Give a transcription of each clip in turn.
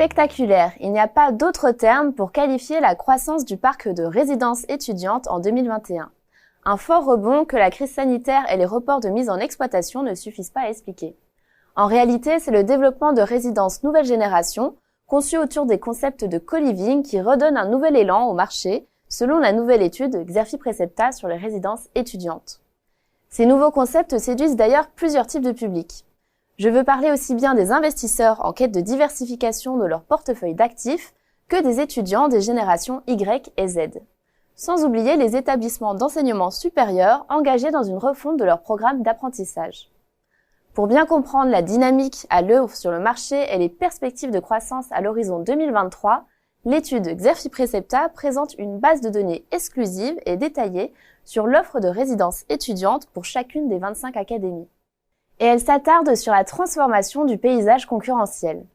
Spectaculaire, il n'y a pas d'autre terme pour qualifier la croissance du parc de résidences étudiantes en 2021. Un fort rebond que la crise sanitaire et les reports de mise en exploitation ne suffisent pas à expliquer. En réalité, c'est le développement de résidences nouvelle génération, conçues autour des concepts de co-living qui redonne un nouvel élan au marché, selon la nouvelle étude Xerfi Precepta sur les résidences étudiantes. Ces nouveaux concepts séduisent d'ailleurs plusieurs types de publics. Je veux parler aussi bien des investisseurs en quête de diversification de leur portefeuille d'actifs que des étudiants des générations Y et Z. Sans oublier les établissements d'enseignement supérieur engagés dans une refonte de leur programme d'apprentissage. Pour bien comprendre la dynamique à l'œuvre sur le marché et les perspectives de croissance à l'horizon 2023, l'étude Xerfi Precepta présente une base de données exclusive et détaillée sur l'offre de résidences étudiantes pour chacune des 25 académies. Et elle s'attarde sur la transformation du paysage concurrentiel.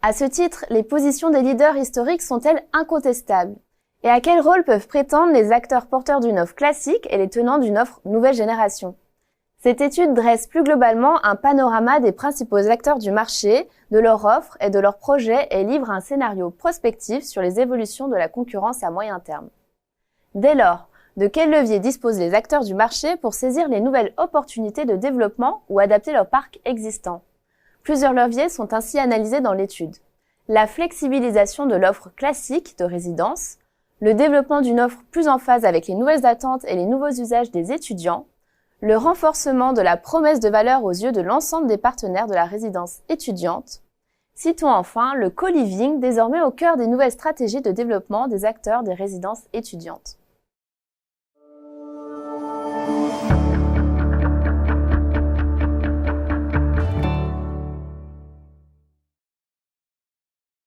À ce titre, les positions des leaders historiques sont-elles incontestables? Et à quel rôle peuvent prétendre les acteurs porteurs d'une offre classique et les tenants d'une offre nouvelle génération? Cette étude dresse plus globalement un panorama des principaux acteurs du marché, de leur offre et de leurs projets et livre un scénario prospectif sur les évolutions de la concurrence à moyen terme. Dès lors, de quels leviers disposent les acteurs du marché pour saisir les nouvelles opportunités de développement ou adapter leur parc existant? Plusieurs leviers sont ainsi analysés dans l'étude. La flexibilisation de l'offre classique de résidence, le développement d'une offre plus en phase avec les nouvelles attentes et les nouveaux usages des étudiants, le renforcement de la promesse de valeur aux yeux de l'ensemble des partenaires de la résidence étudiante. Citons enfin le co-living, désormais au cœur des nouvelles stratégies de développement des acteurs des résidences étudiantes.